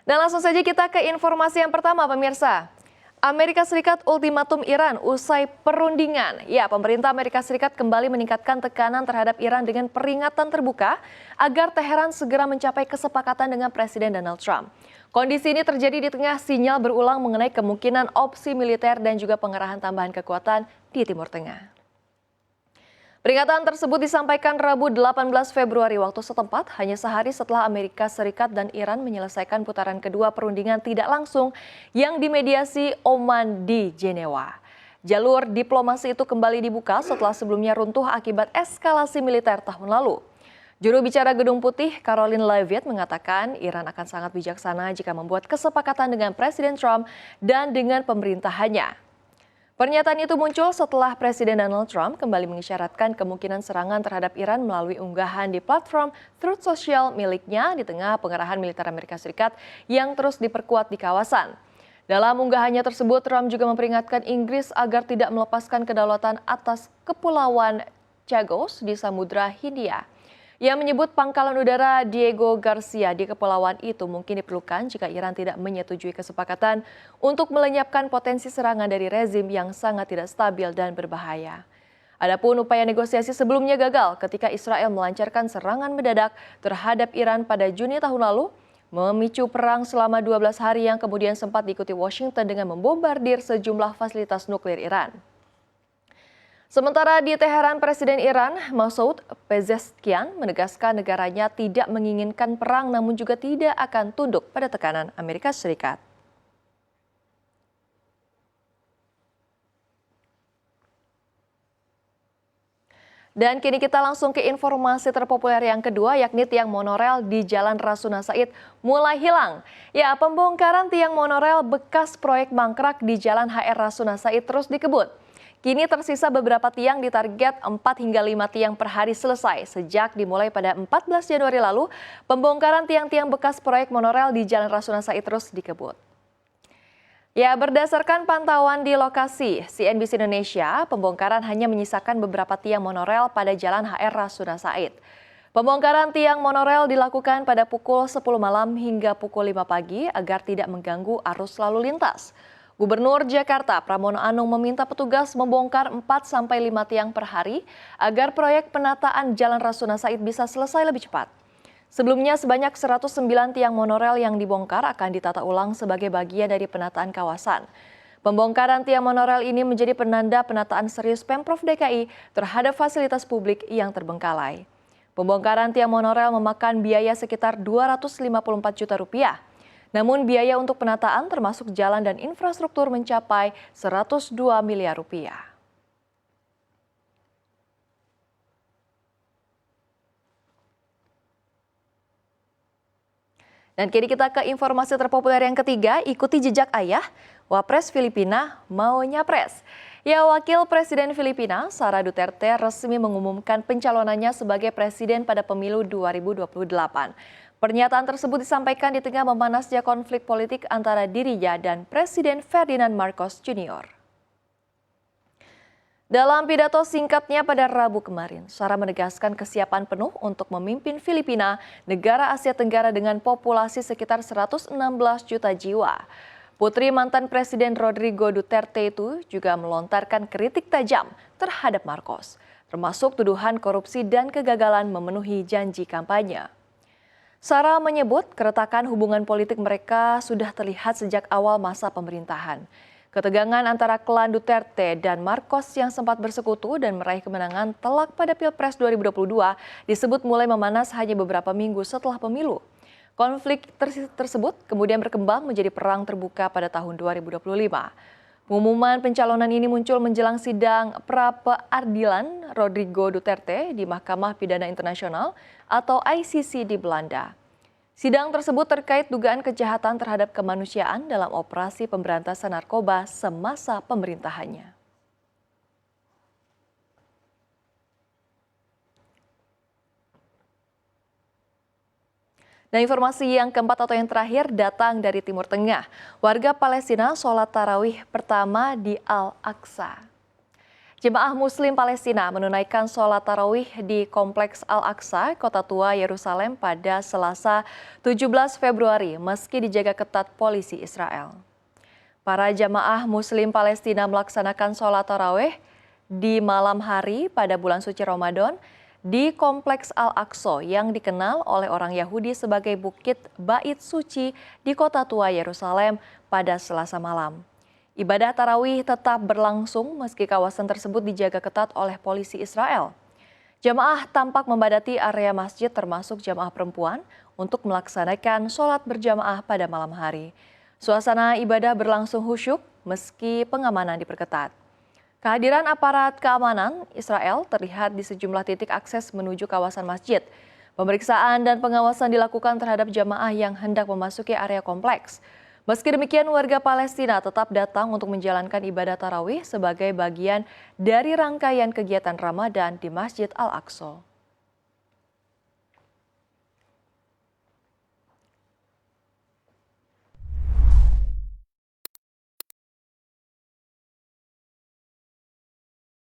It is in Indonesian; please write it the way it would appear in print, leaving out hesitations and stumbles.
Dan langsung saja kita ke informasi yang pertama, pemirsa. Amerika Serikat ultimatum Iran usai perundingan. Ya, pemerintah Amerika Serikat kembali meningkatkan tekanan terhadap Iran dengan peringatan terbuka agar Teheran segera mencapai kesepakatan dengan Presiden Donald Trump. Kondisi ini terjadi di tengah sinyal berulang mengenai kemungkinan opsi militer dan juga pengerahan tambahan kekuatan di Timur Tengah. Peringatan tersebut disampaikan Rabu 18 Februari waktu setempat, hanya sehari setelah Amerika Serikat dan Iran menyelesaikan putaran kedua perundingan tidak langsung yang dimediasi Oman di Jenewa. Jalur diplomasi itu kembali dibuka setelah sebelumnya runtuh akibat eskalasi militer tahun lalu. Juru bicara Gedung Putih, Caroline Leavitt, mengatakan Iran akan sangat bijaksana jika membuat kesepakatan dengan Presiden Trump dan dengan pemerintahannya. Pernyataan itu muncul setelah Presiden Donald Trump kembali mengisyaratkan kemungkinan serangan terhadap Iran melalui unggahan di platform Truth Social miliknya di tengah pengerahan militer Amerika Serikat yang terus diperkuat di kawasan. Dalam unggahannya tersebut, Trump juga memperingatkan Inggris agar tidak melepaskan kedaulatan atas Kepulauan Chagos di Samudra Hindia. Ia menyebut pangkalan udara Diego Garcia di kepulauan itu mungkin diperlukan jika Iran tidak menyetujui kesepakatan untuk melenyapkan potensi serangan dari rezim yang sangat tidak stabil dan berbahaya. Adapun upaya negosiasi sebelumnya gagal ketika Israel melancarkan serangan mendadak terhadap Iran pada Juni tahun lalu, memicu perang selama 12 hari yang kemudian sempat diikuti Washington dengan membombardir sejumlah fasilitas nuklir Iran. Sementara di Teheran, Presiden Iran, Masoud Pezeshkian, menegaskan negaranya tidak menginginkan perang namun juga tidak akan tunduk pada tekanan Amerika Serikat. Dan kini kita langsung ke informasi terpopuler yang kedua, yakni tiang monorel di Jalan Rasuna Said mulai hilang. Ya, pembongkaran tiang monorel bekas proyek mangkrak di Jalan HR Rasuna Said terus dikebut. Kini tersisa beberapa tiang, ditarget 4 hingga 5 tiang per hari selesai. Sejak dimulai pada 14 Januari lalu, pembongkaran tiang-tiang bekas proyek monorel di Jalan Rasuna Said terus dikebut. Ya, berdasarkan pantauan di lokasi CNBC Indonesia, pembongkaran hanya menyisakan beberapa tiang monorel pada Jalan HR Rasuna Said. Pembongkaran tiang monorel dilakukan pada pukul 10 malam hingga pukul 5 pagi agar tidak mengganggu arus lalu lintas. Gubernur Jakarta Pramono Anung meminta petugas membongkar 4-5 tiang per hari agar proyek penataan Jalan Rasuna Said bisa selesai lebih cepat. Sebelumnya sebanyak 109 tiang monorel yang dibongkar akan ditata ulang sebagai bagian dari penataan kawasan. Pembongkaran tiang monorel ini menjadi penanda penataan serius Pemprov DKI terhadap fasilitas publik yang terbengkalai. Pembongkaran tiang monorel memakan biaya sekitar Rp254 juta. Namun biaya untuk penataan termasuk jalan dan infrastruktur mencapai Rp102 miliar. Dan kini kita ke informasi terpopuler yang ketiga, ikuti jejak ayah, Wapres Filipina mau nyapres. Ya, Wakil Presiden Filipina, Sara Duterte, resmi mengumumkan pencalonannya sebagai presiden pada pemilu 2028. Pernyataan tersebut disampaikan di tengah memanasnya konflik politik antara dirinya dan Presiden Ferdinand Marcos Jr. Dalam pidato singkatnya pada Rabu kemarin, Sara menegaskan kesiapan penuh untuk memimpin Filipina, negara Asia Tenggara dengan populasi sekitar 116 juta jiwa. Putri mantan Presiden Rodrigo Duterte itu juga melontarkan kritik tajam terhadap Marcos, termasuk tuduhan korupsi dan kegagalan memenuhi janji kampanye. Sara menyebut keretakan hubungan politik mereka sudah terlihat sejak awal masa pemerintahan. Ketegangan antara klan Duterte dan Marcos yang sempat bersekutu dan meraih kemenangan telak pada Pilpres 2022 disebut mulai memanas hanya beberapa minggu setelah pemilu. Konflik tersebut kemudian berkembang menjadi perang terbuka pada tahun 2025. Pengumuman pencalonan ini muncul menjelang sidang pra-peradilan Rodrigo Duterte di Mahkamah Pidana Internasional atau ICC di Belanda. Sidang tersebut terkait dugaan kejahatan terhadap kemanusiaan dalam operasi pemberantasan narkoba semasa pemerintahannya. Dan informasi yang keempat atau yang terakhir datang dari Timur Tengah. Warga Palestina sholat tarawih pertama di Al-Aqsa. Jemaah Muslim Palestina menunaikan sholat tarawih di Kompleks Al-Aqsa, Kota Tua, Yerusalem pada Selasa 17 Februari meski dijaga ketat polisi Israel. Para jemaah Muslim Palestina melaksanakan sholat tarawih di malam hari pada bulan suci Ramadan di Kompleks Al-Aqsa yang dikenal oleh orang Yahudi sebagai Bukit Bait Suci di Kota Tua, Yerusalem pada Selasa malam. Ibadah tarawih tetap berlangsung meski kawasan tersebut dijaga ketat oleh polisi Israel. Jamaah tampak membadati area masjid termasuk jamaah perempuan untuk melaksanakan sholat berjamaah pada malam hari. Suasana ibadah berlangsung khusyuk meski pengamanan diperketat. Kehadiran aparat keamanan Israel terlihat di sejumlah titik akses menuju kawasan masjid. Pemeriksaan dan pengawasan dilakukan terhadap jamaah yang hendak memasuki area kompleks. Meski demikian, warga Palestina tetap datang untuk menjalankan ibadah tarawih sebagai bagian dari rangkaian kegiatan Ramadan di Masjid Al-Aqsa.